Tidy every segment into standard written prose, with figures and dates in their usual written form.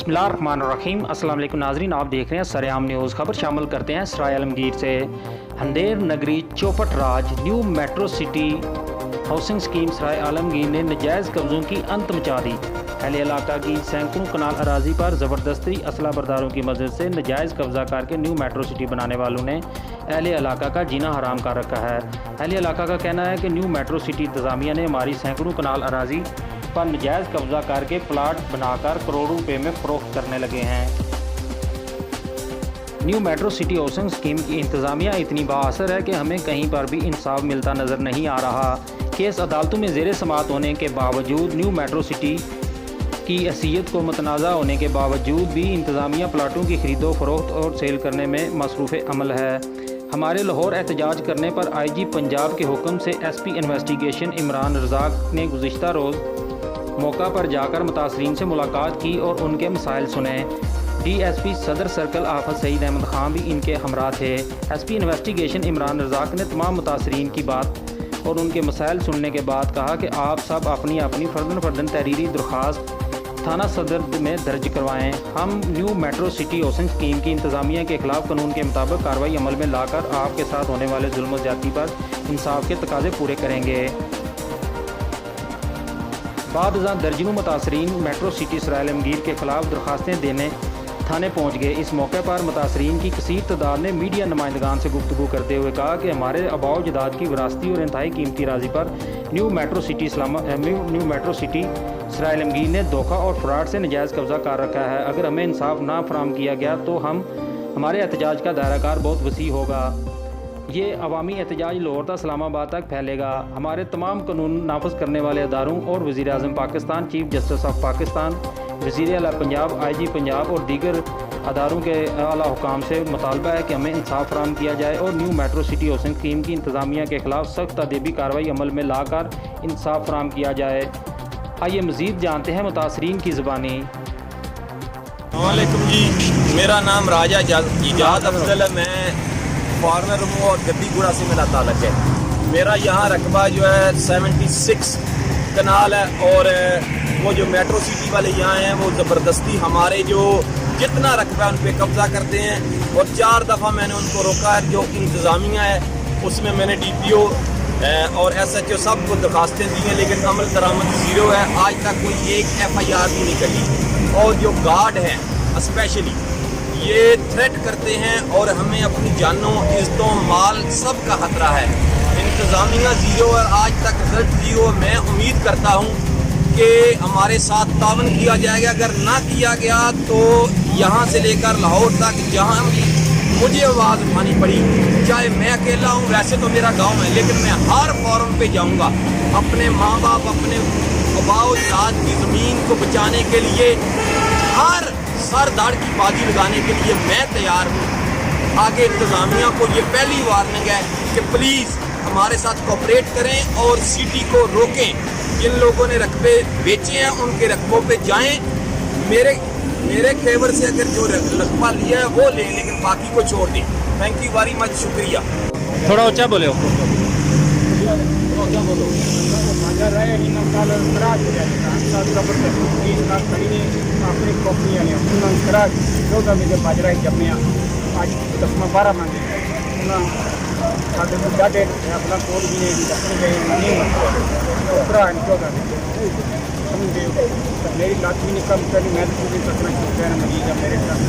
बिस्मिल्लाहिर्रहमानिर्रहीम। अस्सलाम वालेकुम नाज़रीन, आप देख रहे हैं सरेआम न्यूज़। खबर शामिल करते हैं सराय आलमगीर से। अंधेर नगरी चौपट राज new metro city housing scheme Sarai Alamgir ने नजायज़ कब्ज़ों की अंत मचा दी। अहले इलाका की सैकड़ों कनाल अराजी पर ज़बरदस्ती असला बरदारों की मदद से नजायज़ कब्ज़ा करके न्यू मेट्रो सिटी बनाने वालों ने अहले इलाका का जीना हराम कर रखा है। अहले इलाका का कहना है कि न्यू मेट्रो सिटी इंतज़ामिया ने हमारी सैकड़ों कनाल अराजी पर नजायज़ कब्ज़ा करके प्लाट बनाकर करोड़ों रुपए में फ़रोख्त करने लगे हैं। New metro city housing scheme की इंतज़ामिया इतनी बाअसर है कि हमें कहीं पर भी इंसाफ मिलता नज़र नहीं आ रहा। केस अदालतों में ज़ेर समाअत होने के बावजूद, न्यू मेट्रो सिटी की हैसियत को मतनाज़ा होने के बावजूद भी इंतज़ामिया प्लाटों की खरीदो फरोख्त और सेल करने में मसरूफ़ अमल है। हमारे लाहौर एहतजाज करने पर IG पंजाब के हुक्म से SP इन्वेस्टिगेशन इमरान रज़ाक ने गुज़िश्ता रोज़ मौका पर जाकर मुतासरीन से मुलाकात की और उनके मसाइल सुने। DSP सदर सर्कल आफत सईद अहमद खान भी इनके हमरा थे। SP इन्वेस्टिगेशन इमरान रज़ाक ने तमाम मुतासरीन की बात और उनके मसाइल सुनने के बाद कहा कि आप सब अपनी अपनी फ़र्दन तहरीरी दरख्वास्त थाना सदर में दर्ज करवाएं। हम new metro city housing scheme की इंतज़ामिया के ख़िलाफ़ कानून के मुताबिक कार्रवाई अमल में लाकर आपके साथ होने वाले जुल्म ज़्यादती पर इंसाफ के तकाज़े पूरे करेंगे। बाद दर्जनों मुतासरीन मेट्रो सिटी सराय आलमगीर के ख़िलाफ़ दरख्वास्तें देने थाने पहुँच गए। इस मौके पर मुतासरीन की कसीर तादाद ने मीडिया नुमाइंदगान से गुफ्तगू करते हुए कहा कि हमारे आबाओ जदाद की विरासती और इंतहाई कीमती राजी पर न्यू मेट्रो सिटी सराय आलमगीर ने धोखा और फ्रॉड से नजायज़ कब्ज़ा कर रखा है। अगर हमें इंसाफ ना फराहम किया गया तो हमारे एहतजाज का दायराकार बहुत वसी होगा। ये अवामी एहतजाज लाहौर तक इस्लामाबाद तक फैलेगा। हमारे तमाम कानून नाफज करने वाले अदारों और वज़ीर आज़म Pakistan, chief justice of Pakistan, वज़ीर आला पंजाब, IG पंजाब और दीगर अदारों के आला हुकाम से मुतालबा है कि हमें इंसाफ फराहम किया जाए और new metro city housing scheme की इंतज़ामिया के ख़िलाफ़ सख्त अदबी कार्रवाई अमल में लाकर इंसाफ फराहम किया जाए। आइए मज़ीद जानते हैं मुतासरीन की ज़बानी। वालेकुम जी, मेरा नाम राजा इजाद अफजल है। मैं फॉरनर हूँ और गद्दीगुड़ा से मेरा ताल्लुक़ है। मेरा यहाँ रकबा जो है 76 कनाल है और वो जो मेट्रो सिटी वाले यहाँ हैं वो ज़बरदस्ती हमारे जो जितना रकबा है उन पर कब्ज़ा करते हैं और 4 दफ़ा मैंने उनको रोका है। जो इंतज़ामिया है उसमें मैंने DPO और SHO सब को दरखास्तें दी हैं, लेकिन अमल दरामद ज़ीरो है। आज तक कोई एक FIR भी नहीं करी। और जो गार्ड हैं स्पेशली ये थ्रेट करते हैं और हमें अपनी जानों, इज़्ज़तों, माल सब का खतरा है। इंतज़ामिया ज़ीरो और आज तक रिजल्ट ज़ीरो। मैं उम्मीद करता हूँ कि हमारे साथ तावन किया जाएगा। अगर ना किया गया तो यहाँ से लेकर लाहौर तक जहाँ भी मुझे आवाज़ उठानी पड़ी, चाहे मैं अकेला हूँ, वैसे तो मेरा गांव है, लेकिन मैं हर फोरम पे जाऊँगा। अपने माँ बाप, अपने आबाओ अजदाद की ज़मीन को बचाने के लिए, हर सर दाढ़ की बाजी लगाने के लिए मैं तैयार हूँ। आगे इंतज़ामिया को ये पहली वार्निंग है कि प्लीज़ हमारे साथ कोऑपरेट करें और सिटी को रोकें। जिन लोगों ने रकबे बेचे हैं उनके रकबों पे जाएं। मेरे फेवर से अगर जो रकबा लिया है वो ले, लेकिन बाकी को छोड़ दें। थैंक यू वेरी मच, शुक्रिया। थोड़ा ऊँचा बोले हो। मेरी लात भी नहीं कम करनी, मैं तो पूरी तकना चुका है मरीज है मेरे साथ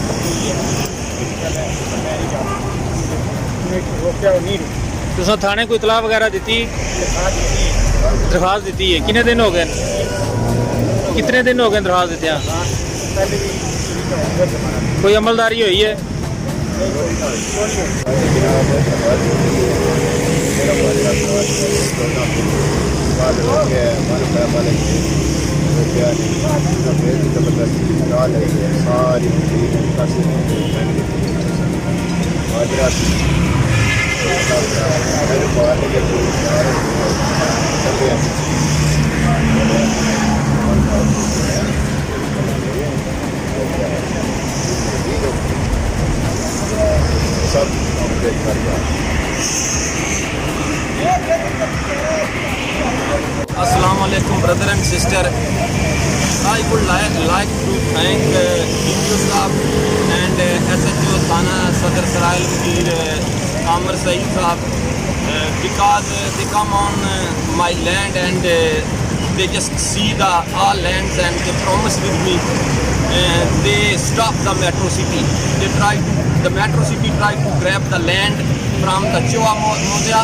रोकया नहीं। तुसा थाने को इतला वगैरह दी? दरखास्त दी है। कितने दिन हो गए? कितने दिन हो गए दरखास्त देते हैं? कोई अमलदारी हुई है? अस्सलाम वालेकुम brother and sister. I would like to thank DPO Saab and SHO Thana Sadr Sarail Mudir Amr Saeed Saab because they come on my land and they just see the all lands and they promise with me. They stop the metro city. The metro city tried to grab the land from the Chua Modia,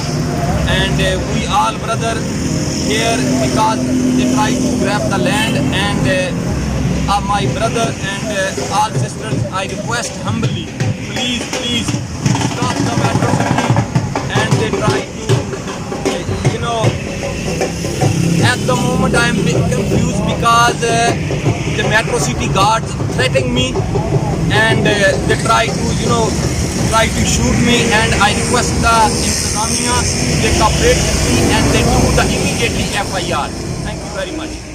and we all brother here because they try to grab the land, and my brother and all sisters, I request humbly, please stop the metro city. And they try to, at the moment I am a bit confused because the metro city guards threatening me, and they try to shoot me, and I request the Intizamiya they cooperate with me and they do the immediately FIR. Thank you very much.